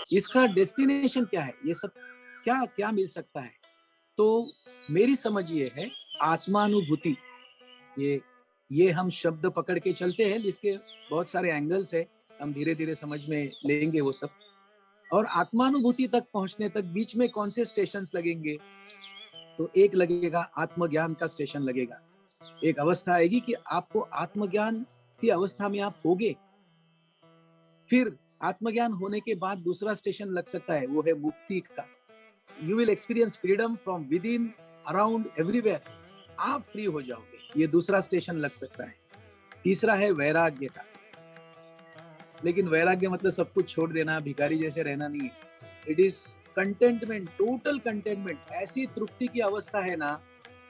इसका डेस्टिनेशन क्या है, ये सब क्या क्या मिल सकता है। तो मेरी समझ ये है आत्मानुभूति। ये हम शब्द पकड़ के चलते हैं, जिसके बहुत सारे एंगल्स है, हम धीरे धीरे समझ में लेंगे वो सब। और आत्मानुभूति तक पहुंचने तक बीच में कौन से स्टेशंस लगेंगे, तो एक लगेगा आत्मज्ञान का स्टेशन लगेगा। एक अवस्था आएगी कि आपको आत्मज्ञान की अवस्था में आप होगे। फिर आत्मज्ञान होने के बाद दूसरा स्टेशन लग सकता है, वो है मुक्ति का। You will experience freedom from with in, around, everywhere. आप फ्री हो जाओगे, ये दूसरा स्टेशन लग सकता है। तीसरा है वैराग्य का। लेकिन वैराग्य मतलब सब कुछ छोड़ देना, भिखारी जैसे रहना नहीं है। It is contentment, total contentment. ऐसी तृप्ति की अवस्था है ना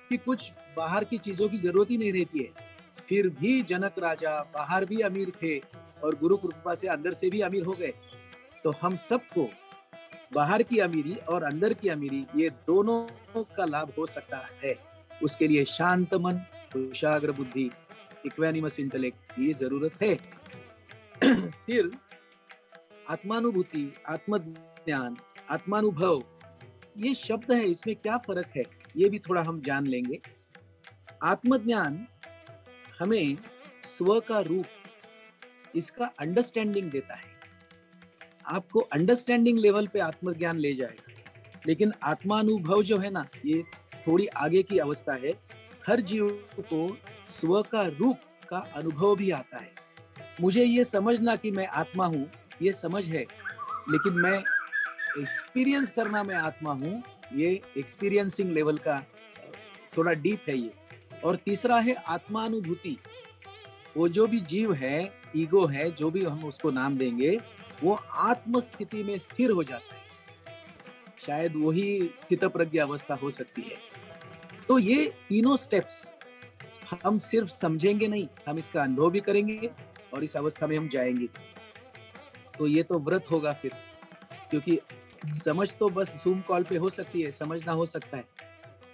कि कुछ बाहर की चीजों की जरूरत ही नहीं रहती है। फिर भी जनक राजा बाहर भी अमीर थे और गुरु कृपा से अंदर से भी अमीर हो गए। तो हम सबको बाहर की अमीरी और अंदर की अमीरी, ये दोनों का लाभ हो सकता है। उसके लिए शांत मन, कुशाग्र बुद्धि, इक्वानिमस इंटेलेक्ट, ये जरूरत है। फिर आत्मानुभूति, आत्मज्ञान, आत्मानुभव, ये शब्द है, इसमें क्या फर्क है ये भी थोड़ा हम जान लेंगे। आत्मज्ञान हमें स्व का रूप, इसका अंडरस्टैंडिंग देता है। आपको अंडरस्टैंडिंग लेवल पे आत्मज्ञान ले जाएगा। लेकिन आत्मानुभव जो है ना, ये थोड़ी आगे की अवस्था है। हर जीव को स्व का रूप का अनुभव भी आता है। मुझे ये समझना कि मैं आत्मा हूँ, ये समझ है, लेकिन मैं एक्सपीरियंस करना मैं आत्मा हूँ, ये एक्सपीरियंसिंग लेवल का थोड़ा डीप है ये। और तीसरा है आत्मानुभूति। वो जो भी जीव है, ईगो है, जो भी हम उसको नाम देंगे, वो आत्म स्थिति में स्थिर हो जाता है। शायद वही स्थित प्रज्ञ अवस्था हो सकती है। तो ये तीनों स्टेप्स हम सिर्फ समझेंगे नहीं, हम इसका अनुभव भी करेंगे और इस अवस्था में हम जाएंगे। तो ये तो व्रत होगा फिर, क्योंकि समझ तो बस जूम कॉल पे हो सकती है, समझना हो सकता है,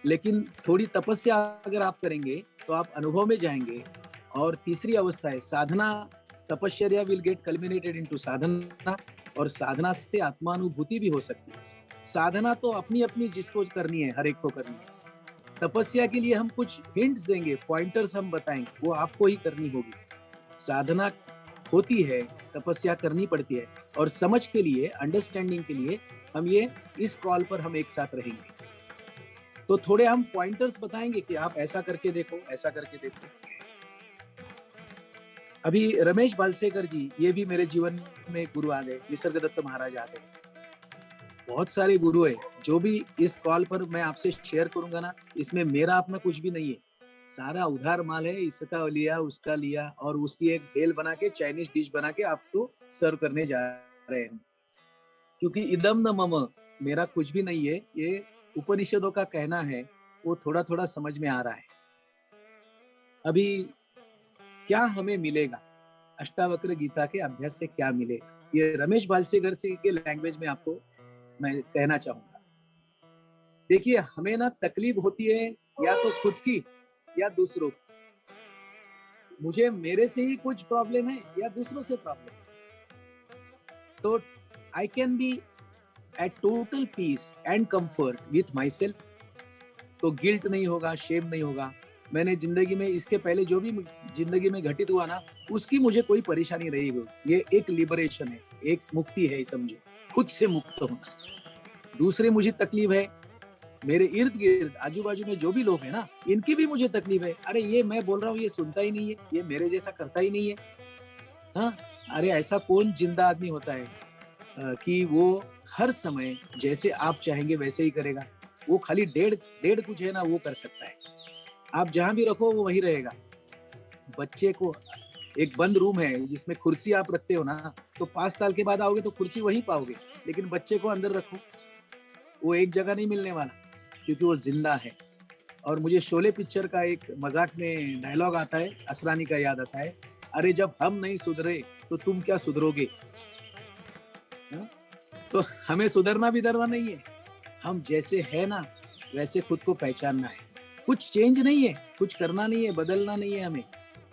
लेकिन थोड़ी तपस्या अगर आप करेंगे तो आप अनुभव में जाएंगे। और तीसरी अवस्था है साधना। तपश्चर्या विल गेट कल्मिनेटेड इनटू साधना, और साधना से आत्मानुभूति भी हो सकती है। साधना तो अपनी अपनी जिसको करनी है, हर एक को करनी है। तपस्या के लिए हम कुछ हिंट्स देंगे, पॉइंटर्स हम बताएंगे, वो आपको ही करनी होगी। साधना होती है, तपस्या करनी पड़ती है, और समझ के लिए, अंडरस्टैंडिंग के लिए हम ये इस कॉल पर हम एक साथ रहेंगे। तो थोड़े हम पॉइंटर्स बताएंगे कि आप ऐसा करके देखो, ऐसा करके देखो। अभी रमेश बालसेकर जी, ये भी मेरे जीवन में गुरु आ गए, निसर्गदत्त महाराज आ गए। बहुत सारे गुरु है। जो भी इस कॉल पर मैं आपसे शेयर करूंगा ना, इसमें मेरा अपना कुछ भी नहीं है, सारा उधार माल है। इसका लिया, उसका लिया, और उसकी एक भेल बना के, चाइनीज डिश बना के आपको सर्व करने जा रहे हैं। क्योंकि इदम न मम, मेरा कुछ भी नहीं है, ये उपनिषदों का कहना है, वो थोड़ा थोड़ा समझ में आ रहा है। अभी क्या हमें मिलेगा, अष्टावक्र गीता के अभ्यास से क्या मिलेगा, ये रमेश बालसेकर से के लैंग्वेज में आपको मैं कहना चाहूंगा। देखिए, हमें ना तकलीफ होती है या तो खुद की या दूसरों की। मुझे मेरे से ही कुछ प्रॉब्लम है या दूसरों से प्रॉब्लम है, तो I can be at total peace and comfort with myself. तो गिल्ट नहीं होगा, शेम नहीं होगा। मैंने जिंदगी में इसके पहले जो भी जिंदगी में घटित हुआ ना, उसकी मुझे कोई परेशानी रही हो। ये एक लिबरेशन है, एक मुक्ति है, समझो, खुद से मुक्त होना। दूसरे मुझे तकलीफ है, मेरे इर्द गिर्द आजू बाजू में जो भी लोग हैं ना, इनकी भी मुझे तकलीफ है। अरे ये मैं बोल रहा हूँ, ये सुनता ही नहीं है, ये मेरे जैसा करता ही नहीं है। हाँ, अरे ऐसा कौन जिंदा आदमी होता है कि वो हर समय जैसे आप चाहेंगे वैसे ही करेगा। वो खाली डेढ़ डेढ़ कुछ है ना, वो कर सकता है। आप जहां भी रखो वो वही रहेगा। बच्चे को, एक बंद रूम है जिसमें कुर्सी आप रखते हो ना, तो 5 साल के बाद आओगे तो कुर्सी वहीं पाओगे। लेकिन बच्चे को अंदर रखो, वो एक जगह नहीं मिलने वाला, क्योंकि वो जिंदा है। और मुझे शोले पिक्चर का एक मजाक में डायलॉग आता है, असरानी का याद आता है, अरे जब हम नहीं सुधरे तो तुम क्या सुधरोगे। हा? तो हमें सुधरना भी डरना नहीं है, हम जैसे है ना वैसे खुद को पहचानना है। कुछ चेंज नहीं है, कुछ करना नहीं है, बदलना नहीं है हमें,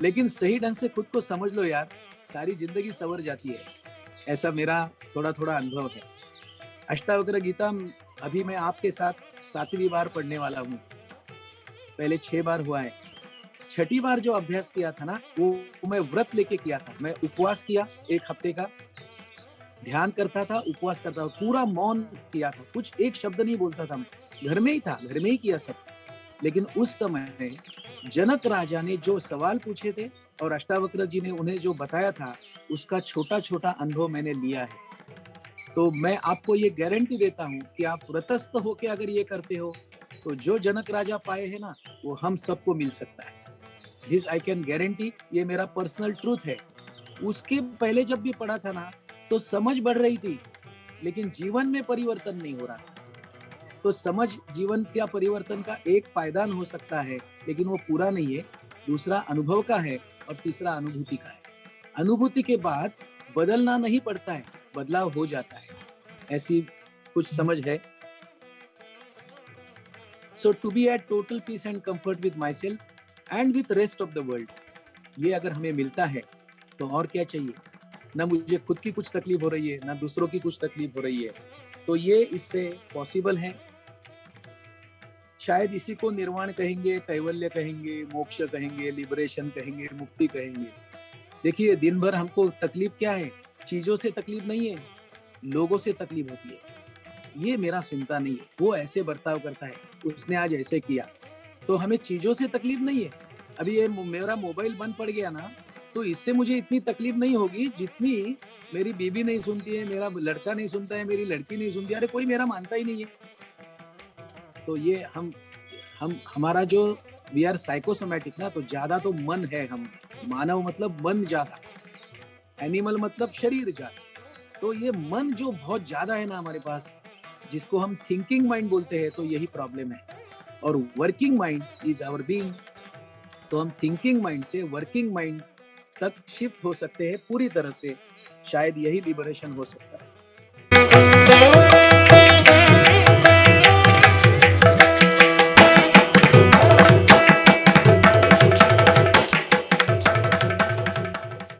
लेकिन सही ढंग से खुद को समझ लो यार, सारी जिंदगी संवर जाती है। ऐसा मेरा थोड़ा थोड़ा अनुभव है। अष्टावक्र गीता अभी मैं आपके साथ 7वीं बार पढ़ने वाला हूँ। पहले 6 बार हुआ है। 6ठी बार जो अभ्यास किया था ना, वो मैं व्रत लेके किया था। मैं उपवास किया 1 हफ्ते का, ध्यान करता था, उपवास करता था, पूरा मौन किया था, कुछ एक शब्द नहीं बोलता था मैं। घर में ही था, घर में ही किया सब। लेकिन उस समय जनक राजा ने जो सवाल पूछे थे और अष्टावक्र जी ने उन्हें जो बताया था, उसका छोटा-छोटा अनुभव मैंने लिया है। तो मैं आपको ये गारंटी देता हूँ कि आप व्रतस्थ होके अगर ये करते हो, तो जो जनक राजा पाए हैं ना, वो हम सबको मिल सकता है। दिस आई कैन गारंटी, ये मेरा पर्सनल ट्रूथ है। उसके पहले जब भी पढ़ा था ना, तो समझ बढ़ रही थी, लेकिन जीवन में परिवर्तन नहीं हो रहा था। तो समझ जीवन का परिवर्तन का एक पायदान हो सकता है, लेकिन वो पूरा नहीं है। दूसरा अनुभव का है और तीसरा अनुभूति का है। अनुभूति के बाद बदलना नहीं पड़ता है, बदलाव हो जाता है। ऐसी कुछ समझ है। So to be at total peace and comfort with myself and with rest of the world, ये अगर हमें मिलता है तो और क्या चाहिए। ना मुझे खुद की कुछ तकलीफ हो रही है, ना दूसरों की कुछ तकलीफ हो रही है। तो ये इससे पॉसिबल है। शायद इसी को निर्वाण कहेंगे, कैवल्य कहेंगे, मोक्ष कहेंगे, लिबरेशन कहेंगे, मुक्ति कहेंगे। देखिए, दिन भर हमको तकलीफ क्या है? चीजों से तकलीफ नहीं है, लोगों से तकलीफ होती है। ये मेरा सुनता नहीं है, वो ऐसे बर्ताव करता है, उसने आज ऐसे किया। तो हमें चीजों से तकलीफ नहीं है। अभी ये मेरा मोबाइल बंद पड़ गया ना, तो इससे मुझे इतनी तकलीफ नहीं होगी जितनी मेरी बीवी नहीं सुनती है, मेरा लड़का नहीं सुनता है, मेरी लड़की नहीं सुनती है। अरे कोई मेरा मानता ही नहीं है। तो ये हम हमारा जो वी आर साइकोसोमैटिक ना, तो ज्यादा तो मन है हम। मानव मतलब मन ज्यादा, एनिमल मतलब शरीर ज्यादा। तो ये मन जो बहुत ज्यादा है ना हमारे पास, जिसको हम थिंकिंग माइंड बोलते हैं, तो यही प्रॉब्लम है। और working mind is our being. तो हम थिंकिंग माइंड से वर्किंग माइंड तक शिफ्ट हो सकते हैं पूरी तरह से। शायद यही लिबरेशन हो सकता है।